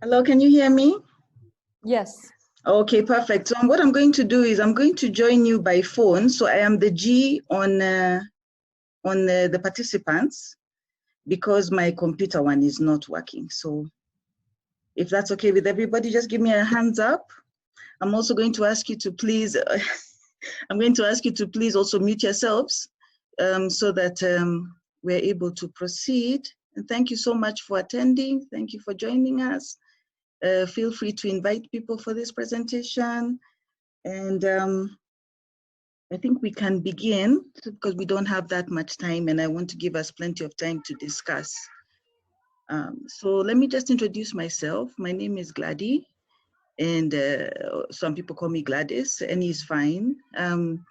Hello, can you hear me? Yes. Okay, perfect. So what I'm going to do is I'm going to join you by phone. So I am the G on the participants because my computer one is not working. So if that's okay with everybody, just give me a hands up. I'm also going to ask you to please, I'm going to ask you to please also mute yourselves so that we're able to proceed. And thank you so much for attending. Thank you for joining us. Feel free to invite people for this presentation. And I think we can begin because we don't have that much time and I want to give us plenty of time to discuss. So let me just introduce myself. My name is Glady and some people call me Gladys, any is fine. I'm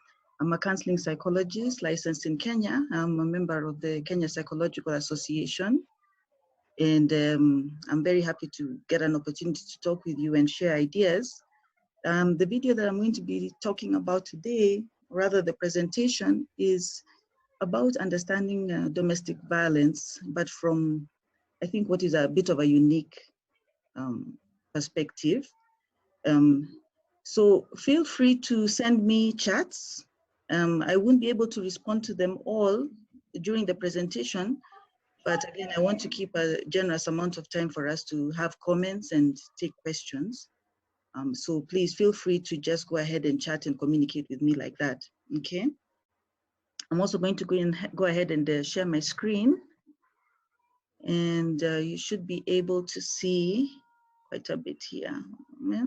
a counseling psychologist licensed in Kenya. I'm a member of the Kenya Psychological Association. And I'm very happy to get an opportunity to talk with you and share ideas. The video that I'm going to be talking about today, rather the presentation, is about understanding domestic violence, but from, I think, what is a bit of a unique perspective. So feel free to send me chats. I won't be able to respond to them all during the presentation, but again, I want to keep a generous amount of time for us to have comments and take questions. So please feel free to just go ahead and chat and communicate with me like that, okay? I'm also going to go ahead and share my screen. And you should be able to see quite a bit here. Yeah.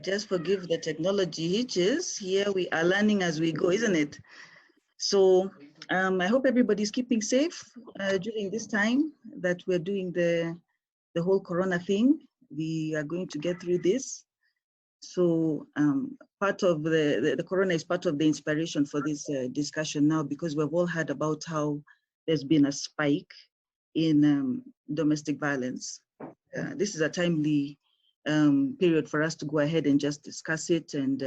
Just forgive the technology hitches. Here we are learning as we go, isn't it? So I hope everybody's keeping safe during this time that we're doing the whole Corona thing. We are going to get through this. So part of the Corona is part of the inspiration for this discussion now, because we've all heard about how there's been a spike in domestic violence. This is a timely period for us to go ahead and just discuss it and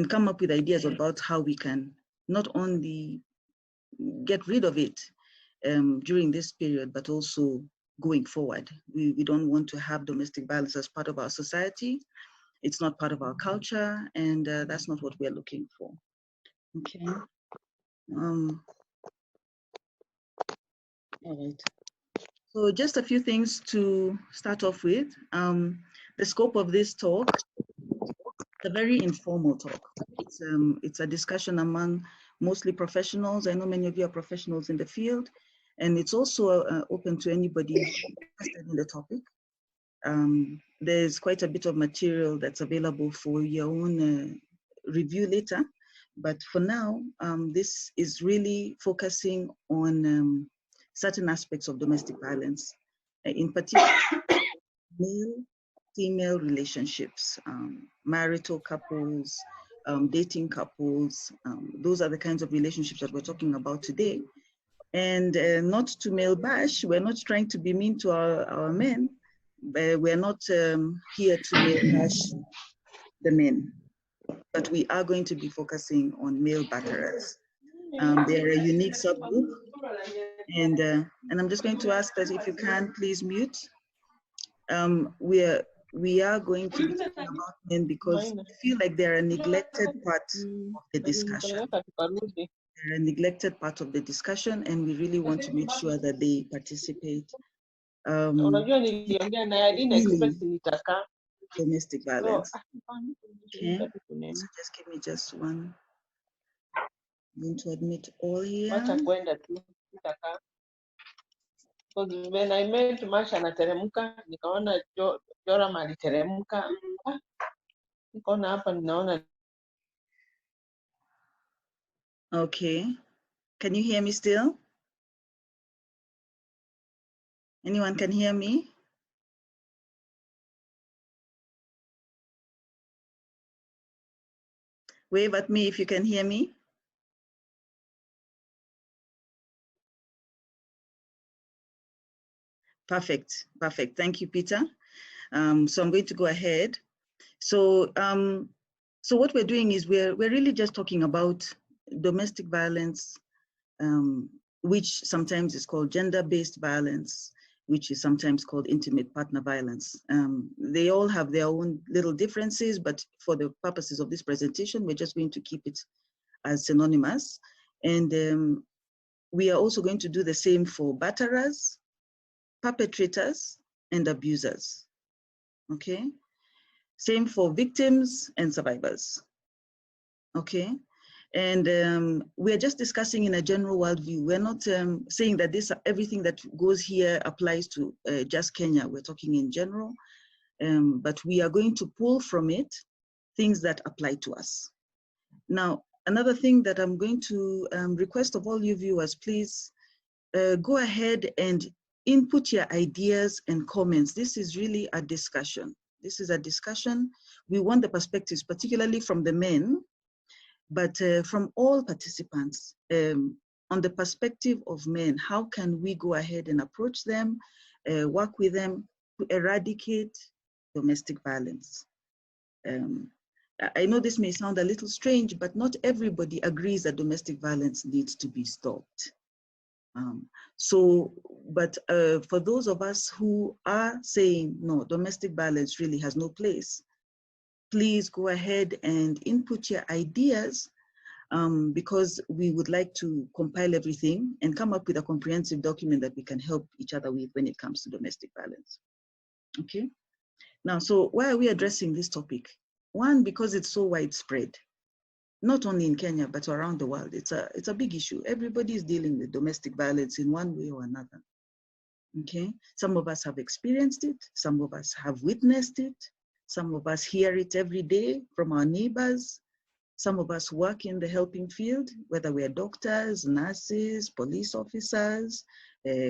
come up with ideas about how we can not only get rid of it during this period, but also going forward. We don't want to have domestic violence as part of our society. It's not part of our culture, and that's not what we're looking for. Okay. All right. So just a few things to start off with. The scope of this talk, a very informal talk. It's a discussion among mostly professionals. I know many of you are professionals in the field, and it's also open to anybody interested in the topic. There's quite a bit of material that's available for your own review later. But for now, this is really focusing on certain aspects of domestic violence, in particular, male-female relationships, marital couples, dating couples. Those are the kinds of relationships that we're talking about today. And not to male bash, we're not trying to be mean to our men, but we're not here to male bash the men. But we are going to be focusing on male batterers. They are a unique subgroup. And I'm just going to ask that if you can, please mute. We are going to be talking about men because I feel like they're a neglected part of the discussion. They're a neglected part of the discussion, and we really want to make sure that they participate Unajua niliongea naye, I didn't expect nitakaa. Domestic violence. So, okay. So just give me just one. I'm going to admit all here. Wacha kwenda tu nitakaa. Because when I met Masha anateremka, nikaona Joram aliteremka. Nikaona hapa ninaona. Okay. Can you hear me still? Anyone can hear me? Wave at me if you can hear me. Perfect, perfect. Thank you, Peter. So I'm going to go ahead. So, so what we're doing is we're really just talking about domestic violence, which sometimes is called gender-based violence, which is sometimes called intimate partner violence. They all have their own little differences, but for the purposes of this presentation, we're just going to keep it as synonymous. And we are also going to do the same for batterers, perpetrators, and abusers, okay? Same for victims and survivors, okay? And we're just discussing in a general worldview. We're not saying that everything that goes here applies to just Kenya. We're talking in general, but we are going to pull from it things that apply to us. Now, another thing that I'm going to request of all you viewers, please go ahead and input your ideas and comments. This is really a discussion. This is a discussion. We want the perspectives, particularly from the men, but from all participants, on the perspective of men. How can we go ahead and approach them, work with them to eradicate domestic violence? I know this may sound a little strange, but not everybody agrees that domestic violence needs to be stopped. But for those of us who are saying, no, domestic violence really has no place, please go ahead and input your ideas, because we would like to compile everything and come up with a comprehensive document that we can help each other with when it comes to domestic violence. Okay. Now, so why are we addressing this topic? One, because it's so widespread, not only in Kenya, but around the world. It's a big issue. Everybody is dealing with domestic violence in one way or another. Okay. Some of us have experienced it. Some of us have witnessed it. Some of us hear it every day from our neighbors. Some of us work in the helping field, whether we're doctors, nurses, police officers,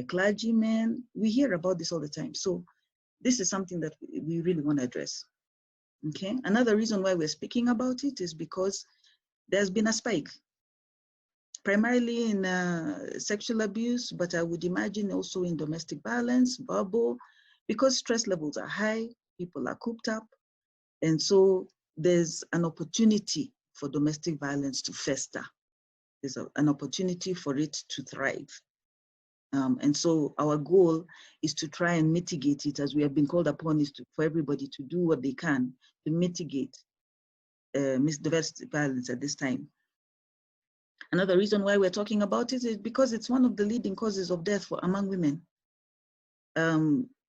clergymen. We hear about this all the time. So this is something that we really want to address. Okay. Another reason why we're speaking about it is because there's been a spike, primarily in sexual abuse, but I would imagine also in domestic violence, verbal, because stress levels are high, people are cooped up, and so there's an opportunity for domestic violence to fester. There's an opportunity for it to thrive. And so our goal is to try and mitigate it, as we have been called upon, is for everybody to do what they can to mitigate domestic violence at this time. Another reason why we're talking about it is because it's one of the leading causes of death among women.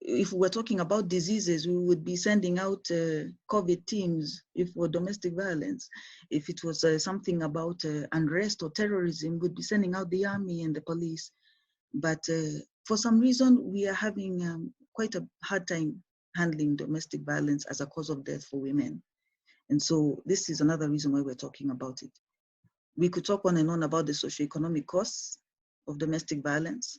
If we're talking about diseases, we would be sending out COVID teams if we're domestic violence. If it was something about unrest or terrorism, we'd be sending out the army and the police. But for some reason, we are having quite a hard time handling domestic violence as a cause of death for women. And so this is another reason why we're talking about it. We could talk on and on about the socioeconomic costs of domestic violence.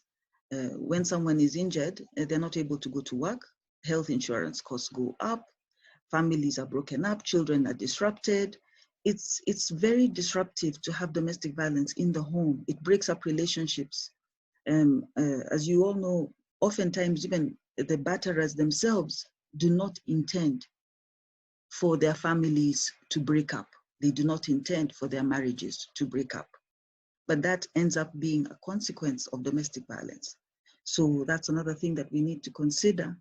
When someone is injured, they're not able to go to work, health insurance costs go up, families are broken up, children are disrupted. It's very disruptive to have domestic violence in the home. It breaks up relationships. As you all know, oftentimes even the batterers themselves do not intend for their families to break up. They do not intend for their marriages to break up. But that ends up being a consequence of domestic violence. So that's another thing that we need to consider.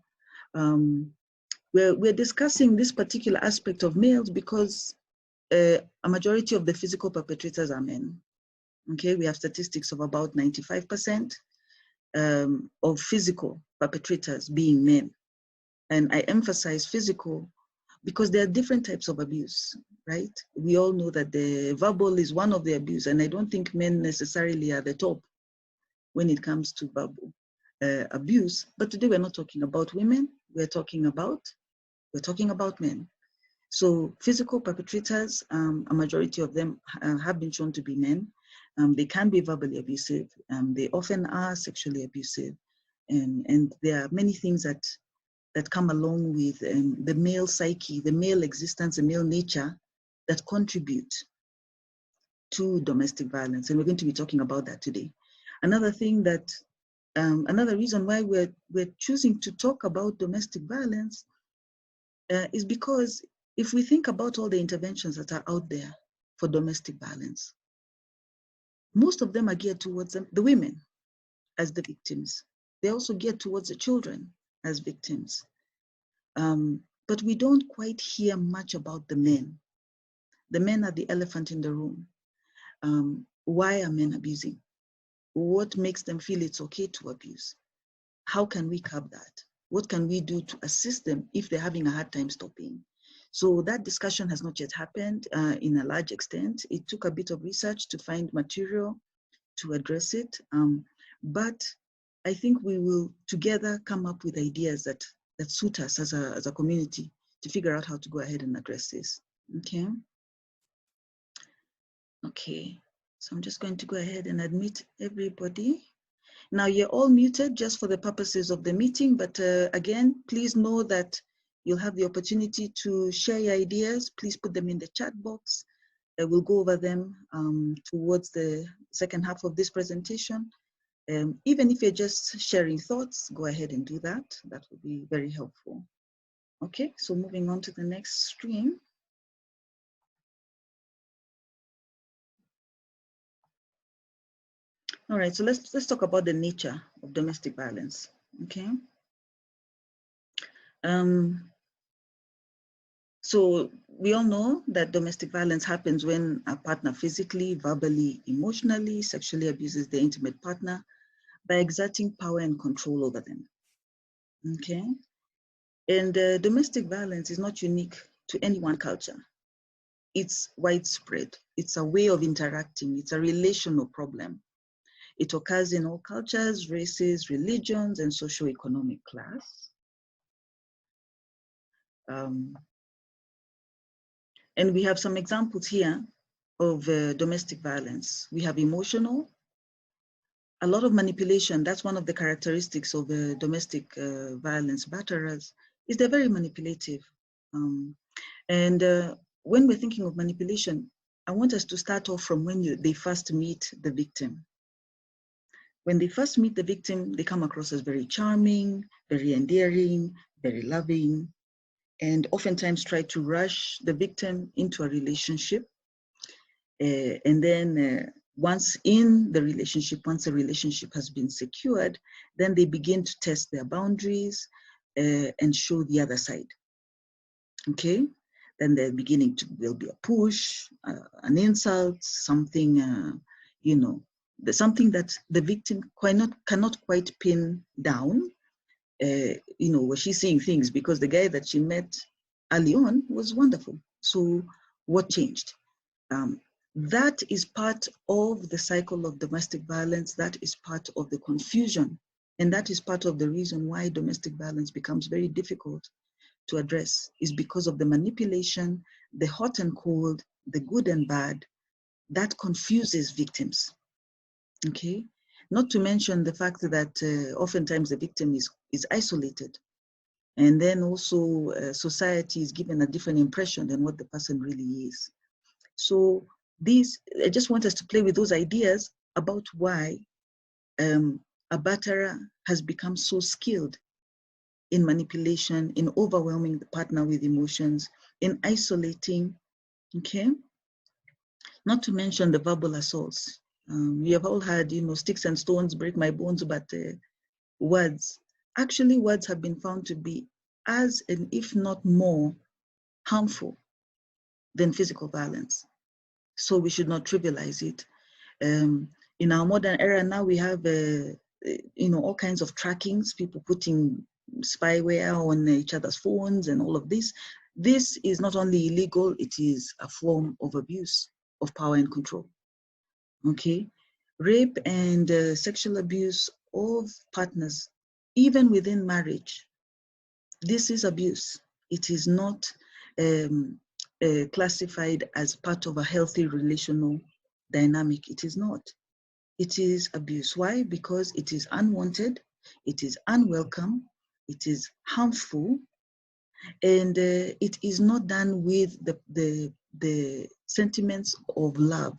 We're discussing this particular aspect of males because a majority of the physical perpetrators are men. Okay, we have statistics of about 95% of physical perpetrators being men. And I emphasize physical because there are different types of abuse, right? We all know that the verbal is one of the abuse, and I don't think men necessarily are the top when it comes to verbal abuse. But today we're not talking about women, we're talking about men. So physical perpetrators, a majority of them have been shown to be men. They can be verbally abusive. They often are sexually abusive. And there are many things that come along with the male psyche, the male existence, the male nature that contribute to domestic violence. And we're going to be talking about that today. Another thing that, another reason why we're choosing to talk about domestic violence is because if we think about all the interventions that are out there for domestic violence, most of them are geared towards the women as the victims. They're also geared towards the children as victims. But we don't quite hear much about the men. The men are the elephant in the room. Why are men abusing? What makes them feel it's okay to abuse? How can we curb that? What can we do to assist them if they're having a hard time stopping? So that discussion has not yet happened in a large extent. It took a bit of research to find material to address it. But I think we will together come up with ideas that suit us as a community to figure out how to go ahead and address this. Okay. Okay. So I'm just going to go ahead and admit everybody. Now you're all muted just for the purposes of the meeting, but again, please know that you'll have the opportunity to share your ideas. Please put them in the chat box. We'll go over them towards the second half of this presentation. Even if you're just sharing thoughts, go ahead and do that. That will be very helpful. Okay, so moving on to the next screen. All right, so let's talk about the nature of domestic violence. Okay. So we all know that domestic violence happens when a partner physically, verbally, emotionally, sexually abuses their intimate partner by exerting power and control over them. Okay. And domestic violence is not unique to any one culture. It's widespread. It's a way of interacting. It's a relational problem. It occurs in all cultures, races, religions, and socioeconomic class. And we have some examples here of domestic violence. We have emotional, a lot of manipulation. That's one of the characteristics of domestic violence batterers, is they're very manipulative. When we're thinking of manipulation, I want us to start off from when they first meet the victim. When they first meet the victim, they come across as very charming, very endearing, very loving, and oftentimes try to rush the victim into a relationship. And then once in the relationship, once the relationship has been secured, then they begin to test their boundaries and show the other side. Okay? Then they're beginning to, will be a push, an insult, something, you know, something that the victim cannot quite pin down. You know, was she seeing things because the guy that she met early on was wonderful. So what changed? That is part of the cycle of domestic violence. That is part of the confusion. And that is part of the reason why domestic violence becomes very difficult to address, is because of the manipulation, the hot and cold, the good and bad, that confuses victims. Okay? Not to mention the fact that oftentimes the victim is isolated. And then also society is given a different impression than what the person really is. So I just want us to play with those ideas about why a batterer has become so skilled in manipulation, in overwhelming the partner with emotions, in isolating, okay? Not to mention the verbal assaults. We have all had, you know, sticks and stones break my bones, but words. Actually, words have been found to be as, and if not more, harmful than physical violence. So we should not trivialize it. In our modern era now, we have all kinds of trackings, people putting spyware on each other's phones and all of this. This is not only illegal, it is a form of abuse of power and control. Okay, rape and sexual abuse of partners, even within marriage, this is abuse. It is not classified as part of a healthy relational dynamic. It is not. It is abuse. Why? Because it is unwanted, it is unwelcome, it is harmful, and it is not done with the sentiments of love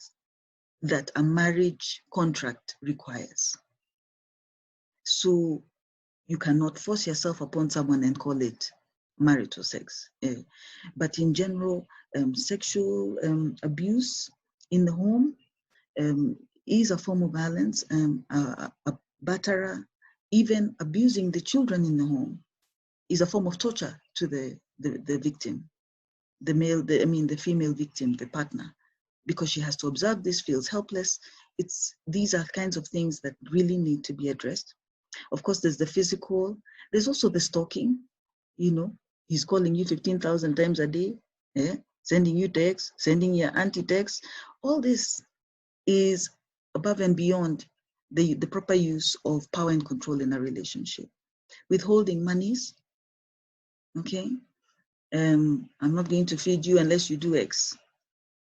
that a marriage contract requires. So you cannot force yourself upon someone and call it marital sex. But in general, sexual abuse in the home is a form of violence. A batterer, even abusing the children in the home, is a form of torture to the victim, the female victim, the partner, because she has to observe this, feels helpless. These are kinds of things that really need to be addressed. Of course, there's the physical. There's also the stalking. He's calling you 15,000 times a day, sending you texts, sending your auntie texts. All this is above and beyond the proper use of power and control in a relationship. Withholding monies, okay? I'm not going to feed you unless you do X.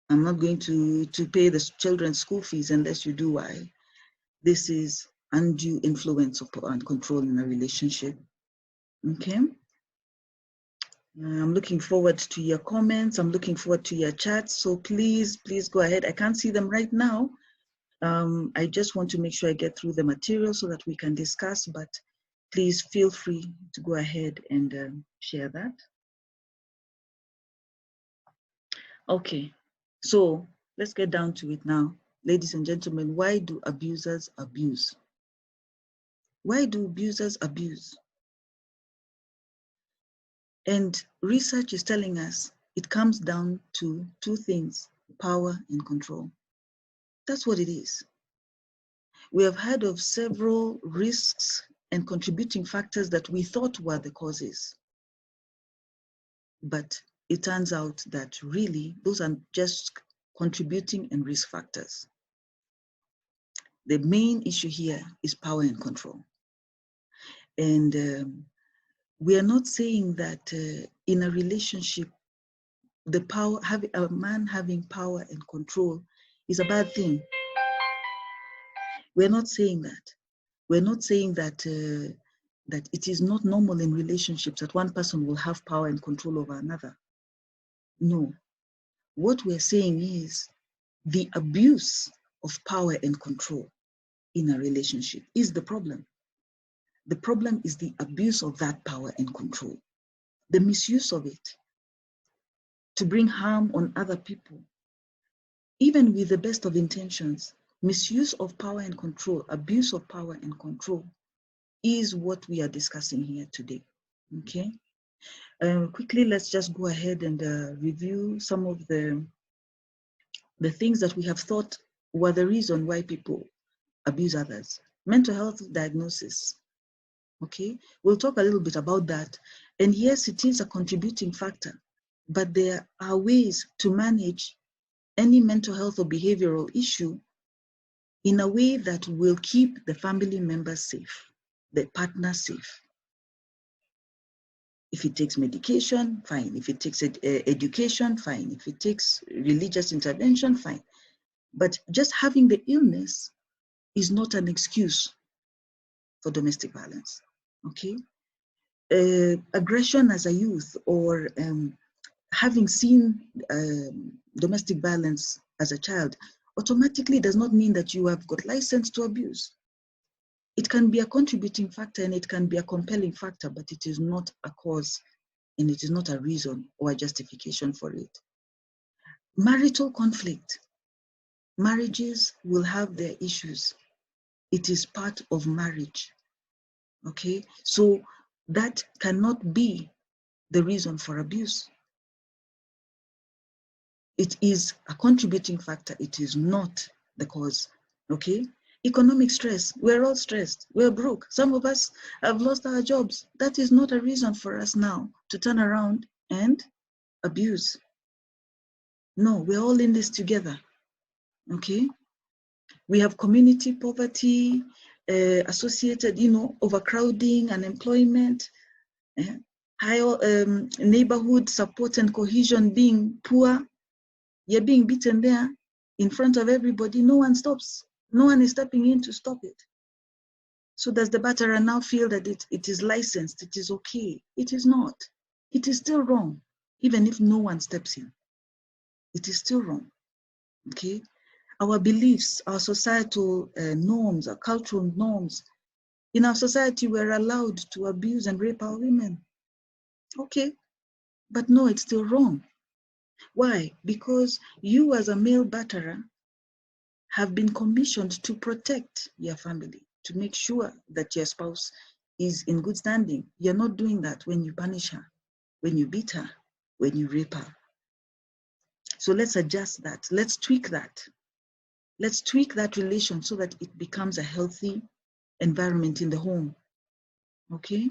I'm not going to pay the children's school fees unless you do Y. This is undue influence of power and control in a relationship. Okay. I'm looking forward to your comments. I'm looking forward to your chats. So please go ahead. I can't see them right now. I just want to make sure I get through the material so that we can discuss, but please feel free to go ahead and share that. Okay, so let's get down to it now. Ladies and gentlemen, why do abusers abuse? Why do abusers abuse? And research is telling us it comes down to two things: power and control. That's what it is. We have heard of several risks and contributing factors that we thought were the causes. But it turns out that really those are just contributing and risk factors. The main issue here is power and control. And we are not saying that in a relationship, a man having power and control is a bad thing. We're not saying that. We're not saying that that it is not normal in relationships that one person will have power and control over another. No. What we're saying is the abuse of power and control in a relationship is the problem. The problem is the abuse of that power and control, the misuse of it to bring harm on other people. Even with the best of intentions, misuse of power and control, abuse of power and control is what we are discussing here today, okay? Quickly, let's just go ahead and review some of the things that we have thought were the reason why people abuse others. Mental health diagnosis, okay? We'll talk a little bit about that. And yes, it is a contributing factor, but there are ways to manage any mental health or behavioral issue in a way that will keep the family members safe, the partner safe. If it takes medication, fine. If it takes education, fine. If it takes religious intervention, fine. But just having the illness is not an excuse for domestic violence, okay? Aggression as a youth or having seen domestic violence as a child automatically does not mean that you have got license to abuse. It can be a contributing factor and it can be a compelling factor, but it is not a cause and it is not a reason or a justification for it. Marital conflict. Marriages will have their issues. It is part of marriage, okay? So that cannot be the reason for abuse. It is a contributing factor. It is not the cause, okay? Economic stress, we're all stressed, we're broke. Some of us have lost our jobs. That is not a reason for us now to turn around and abuse. No, we're all in this together, okay? We have community poverty, associated, overcrowding, unemployment, higher neighborhood support and cohesion being poor. You're being beaten there in front of everybody. No one stops. No one is stepping in to stop it. So does the batterer now feel that it is licensed, it is okay? It is not. It is still wrong, even if no one steps in. It is still wrong, okay? Our beliefs, our societal norms, our cultural norms. In our society, we're allowed to abuse and rape our women. Okay, but no, it's still wrong. Why? Because you as a male batterer have been commissioned to protect your family, to make sure that your spouse is in good standing. You're not doing that when you punish her, when you beat her, when you rape her. So let's adjust that. Let's tweak that. Let's tweak that relation so that it becomes a healthy environment in the home. Okay?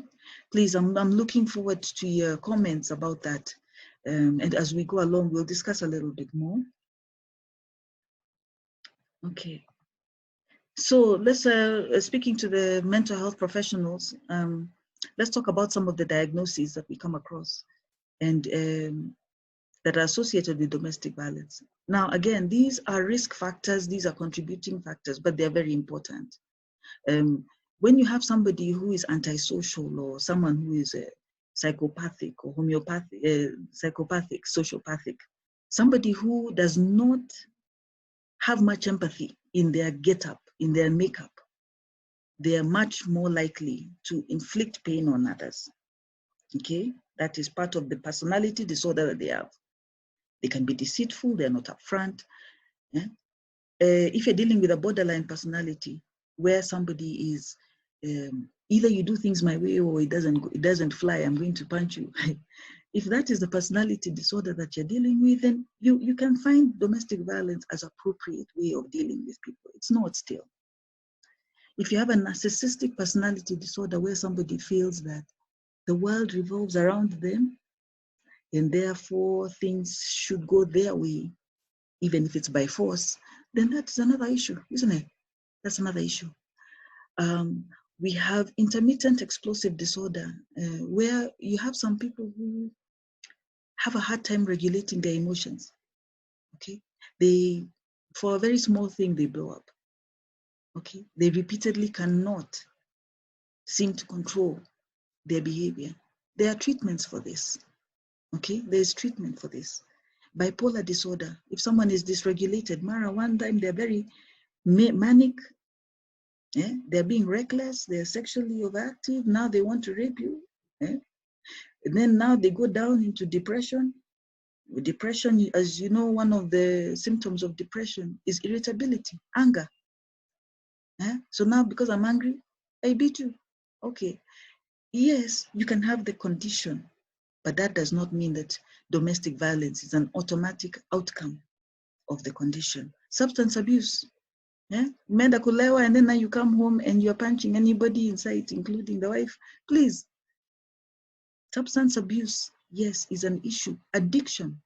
Please, I'm looking forward to your comments about that. And as we go along, we'll discuss a little bit more. Okay. So let's, speaking to the mental health professionals, let's talk about some of the diagnoses that we come across and that are associated with domestic violence. Now, again, these are risk factors, these are contributing factors, but they're very important. When you have somebody who is antisocial or someone who is psychopathic or homeopathic, psychopathic, sociopathic, somebody who does not have much empathy in their get-up, in their makeup, they are much more likely to inflict pain on others, okay? That is part of the personality disorder that they have. They can be deceitful, they're not upfront. Yeah? If you're dealing with a borderline personality, where somebody is, either you do things my way or it doesn't fly, I'm going to punch you. If that is the personality disorder that you're dealing with, then you can find domestic violence as an appropriate way of dealing with people. It's not still. If you have a narcissistic personality disorder where somebody feels that the world revolves around them and therefore things should go their way, even if it's by force, then that's another issue, isn't it? That's another issue. We have intermittent explosive disorder, where you have some people who have a hard time regulating their emotions, okay? They, for a very small thing, they blow up, okay? They repeatedly cannot seem to control their behavior. There are treatments for this, okay? There's treatment for this. Bipolar disorder, if someone is dysregulated, one time they're very manic, they're being reckless, they're sexually overactive, now they want to rape you. And then now they go down into depression. Depression, as you know, one of the symptoms of depression is irritability, anger. So now because I'm angry, I beat you. Okay, yes, you can have the condition, but that does not mean that domestic violence is an automatic outcome of the condition. Substance abuse. Menda kulewa, and then now you come home and you're punching anybody in sight, including the wife. Please. Substance abuse, yes, is an issue. Addiction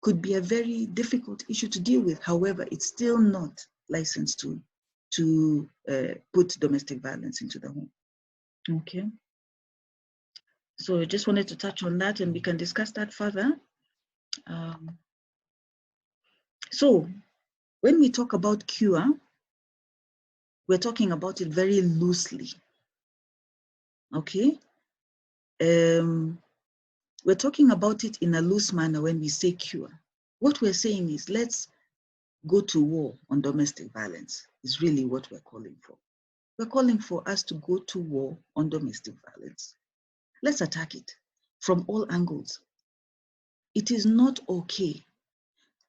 could be a very difficult issue to deal with. However, it's still not licensed to put domestic violence into the home. Okay. So I just wanted to touch on that and we can discuss that further. So when we talk about cure, we're talking about it very loosely. Okay. We're talking about it in a loose manner when we say cure. What we're saying is let's go to war on domestic violence is really what we're calling for. We're calling for us to go to war on domestic violence. Let's attack it from all angles. It is not okay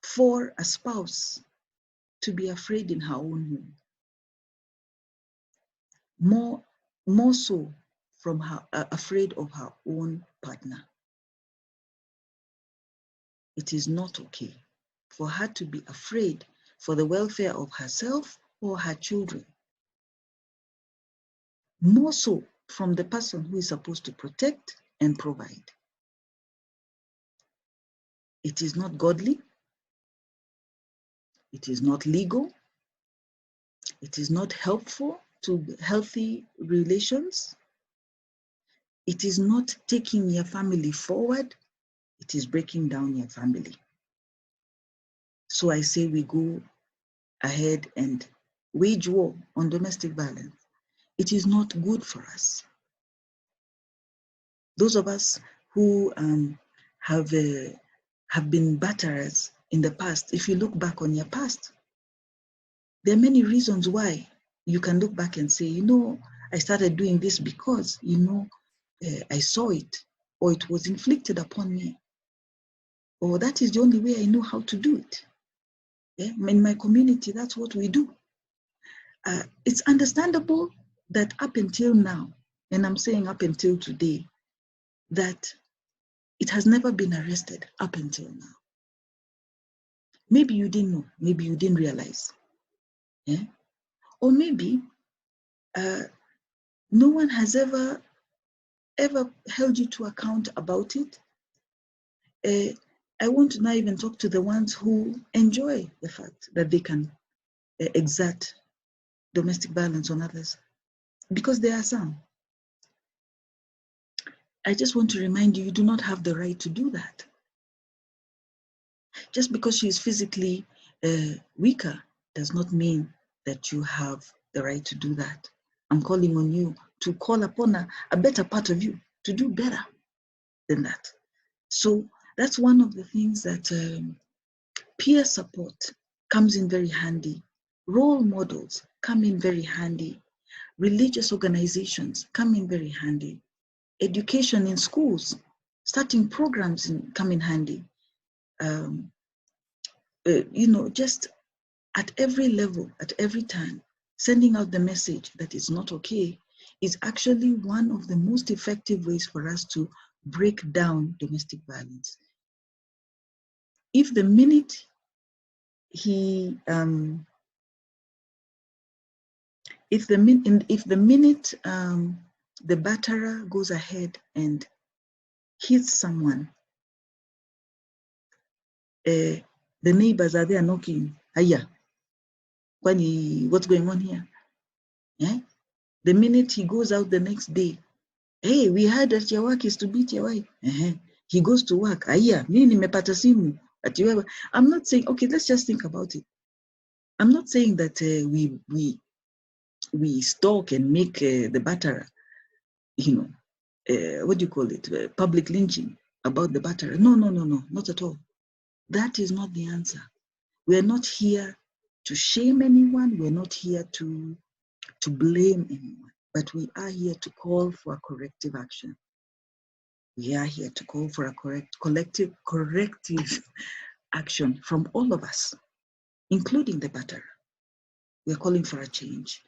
for a spouse to be afraid in her own home. More so from her, afraid of her own partner. It is not okay for her to be afraid for the welfare of herself or her children, more so from the person who is supposed to protect and provide. It is not godly. It is not legal. It is not helpful to healthy relations. It is not taking your family forward. It is breaking down your family. So I say we go ahead and wage war on domestic violence. It is not good for us. Those of us who have been batterers in the past, if you look back on your past, there are many reasons why you can look back and say, you know, I started doing this because, you know, I saw it, or it was inflicted upon me, or that is the only way I know how to do it. Yeah? In my community, that's what we do. It's understandable that up until now, and I'm saying up until today, that it has never been arrested up until now. Maybe you didn't know, maybe you didn't realize. Yeah? Or maybe no one has ever held you to account about it. I want to now even talk to the ones who enjoy the fact that they can exert domestic violence on others, because there are some. I just want to remind you, you do not have the right to do that. Just because she is physically weaker does not mean that you have the right to do that. I'm calling on you to call upon a better part of you to do better than that. So that's one of the things that peer support comes in very handy. Role models come in very handy. Religious organizations come in very handy. Education in schools, starting programs come in handy. You know, just at every level, at every time, sending out the message that it's not okay is actually one of the most effective ways for us to break down domestic violence. If the minute the batterer goes ahead and hits someone, the neighbors are there knocking, "Aya, what's going on here?" Yeah? The minute he goes out the next day, "Hey, we heard that your work is to beat your wife." He goes to work, "Aya, mimi nimepata simu." I'm not saying, okay, let's just think about it. I'm not saying that we stalk and make the batterer, you know, what do you call it, public lynching about the batterer. No, not at all. That is not the answer. We're not here to shame anyone. We're not here to blame anyone, but we are here to call for a corrective action. We are here to call for a collective corrective action from all of us, including the batterer. We're calling for a change.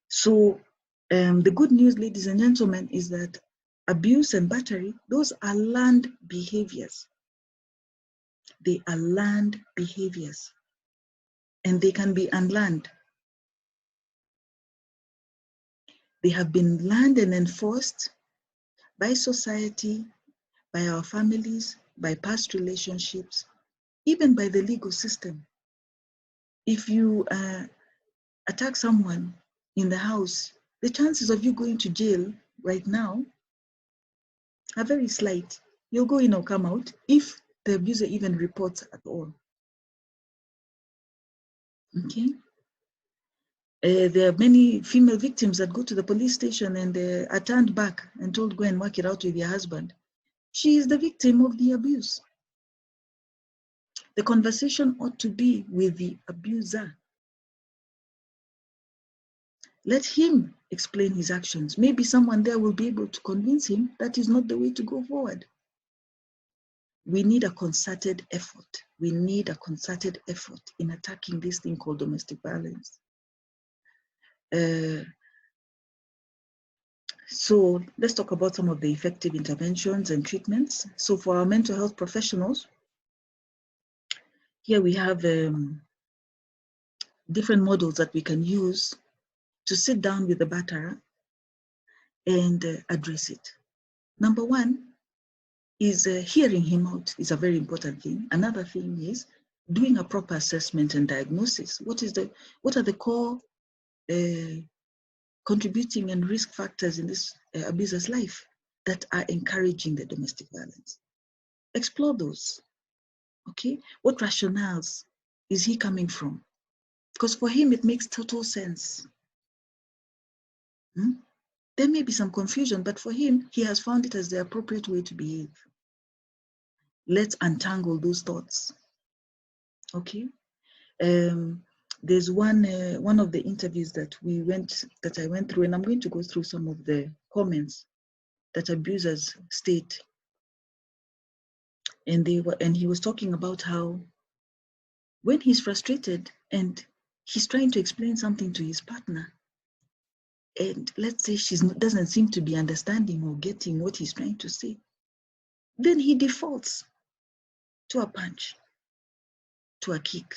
So the good news, ladies and gentlemen, is that abuse and battery, those are learned behaviors. They are learned behaviors, and they can be unlearned. They have been learned and enforced by society, by our families, by past relationships, even by the legal system. If you attack someone in the house, the chances of you going to jail right now are very slight. You'll go in or come out if the abuser even reports at all. Okay. There are many female victims that go to the police station and are turned back and told, go and work it out with your husband. She is the victim of the abuse. The conversation ought to be with the abuser. Let him explain his actions. Maybe someone there will be able to convince him that is not the way to go forward. We need a concerted effort. We need a concerted effort in attacking this thing called domestic violence. So let's talk about some of the effective interventions and treatments. So for our mental health professionals, here we have different models that we can use to sit down with the batterer and address it. Number one is hearing him out is a very important thing. Another thing is doing a proper assessment and diagnosis. What are the core contributing and risk factors in this abuser's life that are encouraging the domestic violence? Explore those. Okay, what rationales is he coming from? Because for him, it makes total sense. There may be some confusion, but for him, he has found it as the appropriate way to behave. Let's untangle those thoughts. Okay. There's one of the interviews that I went through, and I'm going to go through some of the comments that abusers state. And he was talking about how when he's frustrated and he's trying to explain something to his partner, and let's say she doesn't seem to be understanding or getting what he's trying to say, then he defaults to a punch, to a kick.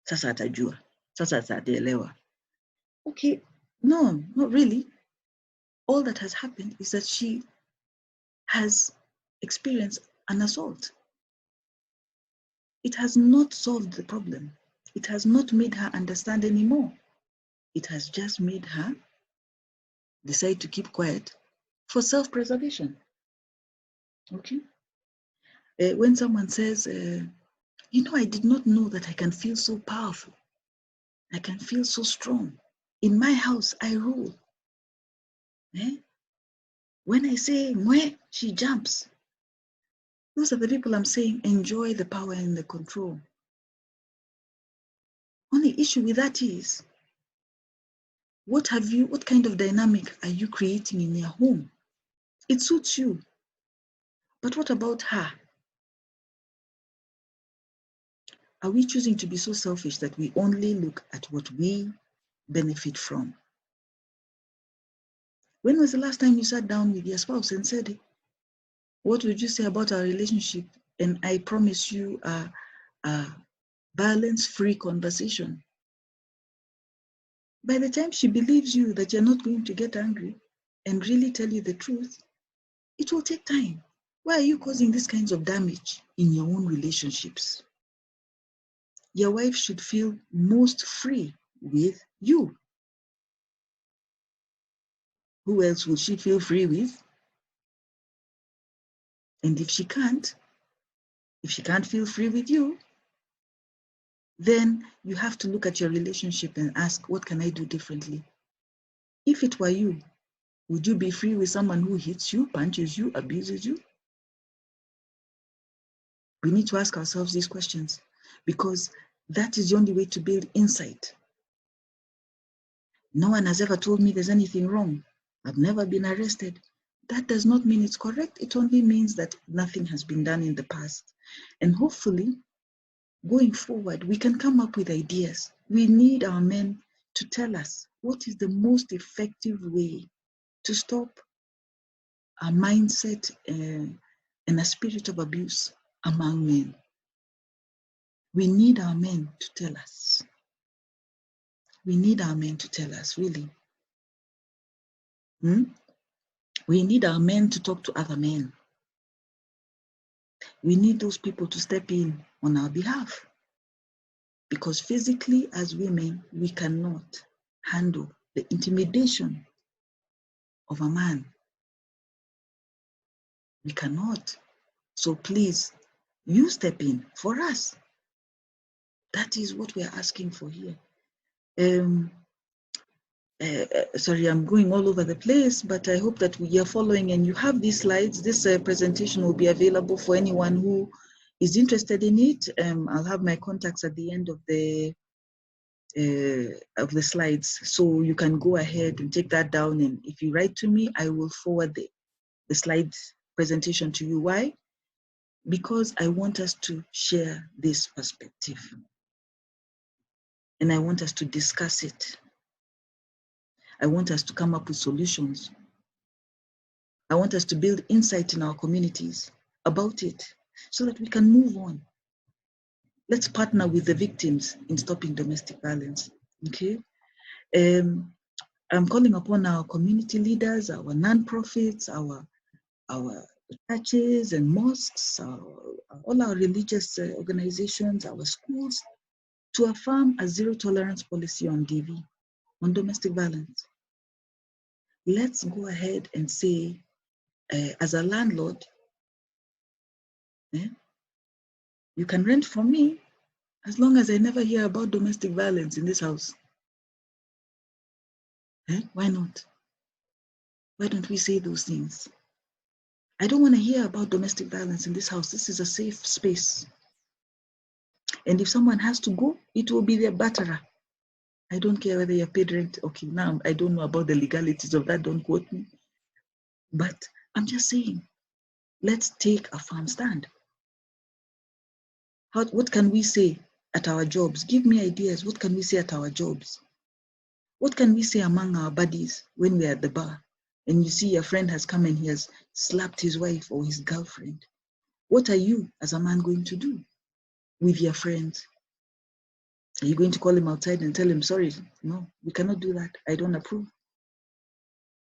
Sasa atajua, sasa ataelewa. Okay, no, not really. All that has happened is that she has experienced an assault. It has not solved the problem. It has not made her understand anymore. It has just made her decide to keep quiet for self-preservation. Okay? When someone says, I did not know that I can feel so powerful. I can feel so strong. In my house, I rule. When I say, Mwe, she jumps. Those are the people I'm saying enjoy the power and the control. Only issue with that is, what kind of dynamic are you creating in your home? It suits you. But what about her? Are we choosing to be so selfish that we only look at what we benefit from? When was the last time you sat down with your spouse and said, what would you say about our relationship? And I promise you a violence-free conversation. By the time she believes you that you're not going to get angry and really tell you the truth, it will take time. Why are you causing these kinds of damage in your own relationships? Your wife should feel most free with you. Who else will she feel free with? And if she can't feel free with you, then you have to look at your relationship and ask, what can I do differently? If it were you, would you be free with someone who hits you, punches you, abuses you? We need to ask ourselves these questions because that is the only way to build insight. No one has ever told me there's anything wrong. I've never been arrested. That does not mean it's correct. It only means that nothing has been done in the past. And hopefully, going forward, we can come up with ideas. We need our men to tell us what is the most effective way to stop a mindset and a spirit of abuse among men. We need our men to tell us. We need our men to tell us, really. We need our men to talk to other men. We need those people to step in on our behalf. Because physically, as women, we cannot handle the intimidation of a man. We cannot. So please, you step in for us. That is what we are asking for here. Sorry, I'm going all over the place, but I hope that you are following and you have these slides. This presentation will be available for anyone who is interested in it. I'll have my contacts at the end of the slides, so you can go ahead and take that down. And if you write to me, I will forward the slides presentation to you. Why? Because I want us to share this perspective, and I want us to discuss it. I want us to come up with solutions. I want us to build insight in our communities about it so that we can move on. Let's partner with the victims in stopping domestic violence, okay? I'm calling upon our community leaders, our non-profits, our churches and mosques, all our religious organizations, our schools, to affirm a zero tolerance policy on DV, on domestic violence. Let's go ahead and say, as a landlord, you can rent from me as long as I never hear about domestic violence in this house. Why not? Why don't we say those things? I don't want to hear about domestic violence in this house. This is a safe space. And if someone has to go, it will be their batterer. I don't care whether you're paid rent. Okay, now I don't know about the legalities of that, don't quote me. But I'm just saying, let's take a firm stand. What can we say at our jobs? Give me ideas. What can we say at our jobs? What can we say among our buddies when we're at the bar and you see your friend has come and he has slapped his wife or his girlfriend? What are you as a man going to do with your friends? Are you going to call him outside and tell him, sorry, no, we cannot do that. I don't approve.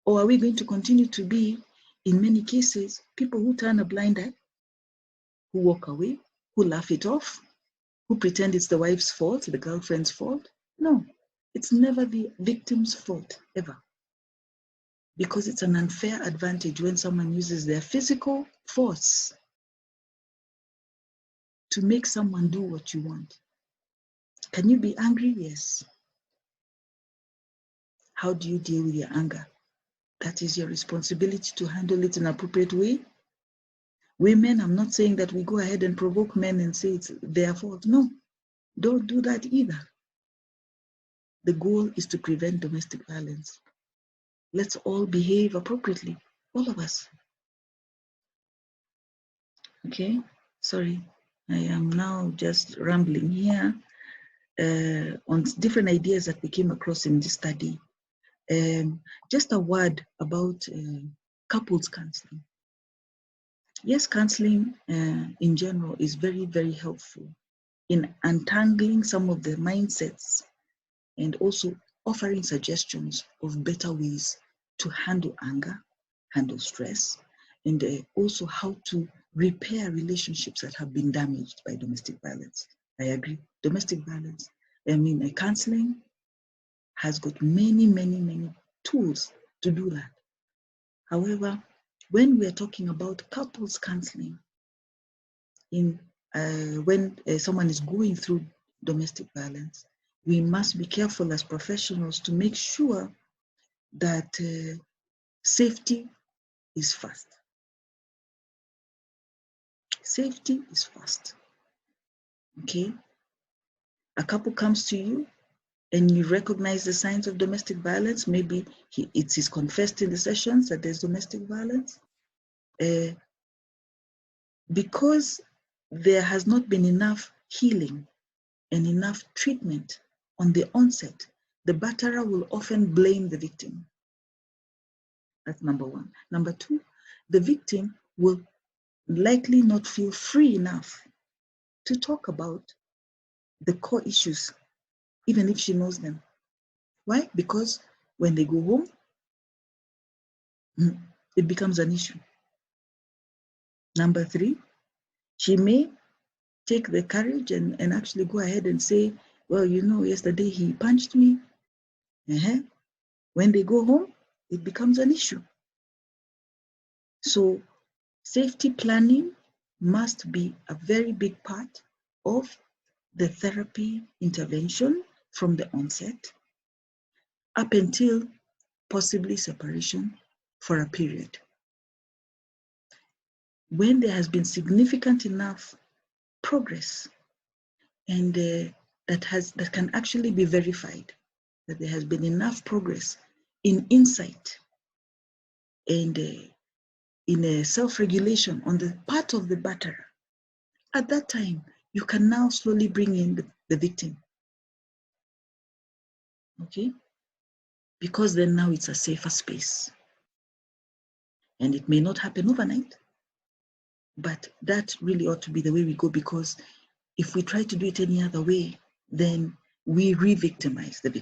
Or are we going to continue to be, in many cases, people who turn a blind eye, who walk away, who laugh it off, who pretend it's the wife's fault, the girlfriend's fault? No, it's never the victim's fault, ever. Because it's an unfair advantage when someone uses their physical force to make someone do what you want. Can you be angry? Yes. How do you deal with your anger? That is your responsibility to handle it in an appropriate way. Women, I'm not saying that we go ahead and provoke men and say it's their fault. No, don't do that either. The goal is to prevent domestic violence. Let's all behave appropriately, all of us. Okay, sorry, I am now just rambling here on different ideas that we came across in this study. Just a word about couples counseling. Yes, counseling in general is very, very helpful in untangling some of the mindsets and also offering suggestions of better ways to handle anger, handle stress, and also how to repair relationships that have been damaged by domestic violence. I agree. Domestic violence, counseling has got many, many, many tools to do that. However, when we are talking about couples counseling, when someone is going through domestic violence, we must be careful as professionals to make sure that safety is first. Safety is first. Okay? A couple comes to you and you recognize the signs of domestic violence. Maybe it's confessed in the sessions that there's domestic violence. Because there has not been enough healing and enough treatment on the onset, the batterer will often blame the victim. That's number one. Number two, the victim will likely not feel free enough to talk about the core issues, even if she knows them. Why? Because when they go home, it becomes an issue. Number three, she may take the courage and actually go ahead and say, well, you know, yesterday he punched me. When they go home, it becomes an issue. So safety planning must be a very big part of the therapy intervention from the onset up until possibly separation for a period. When there has been significant enough progress and that can actually be verified, that there has been enough progress in insight and in a self-regulation on the part of the batterer, at that time, you can now slowly bring in the victim. Okay? Because then now it's a safer space. And it may not happen overnight, but that really ought to be the way we go, because If we try to do it any other way, then we re-victimize the victim.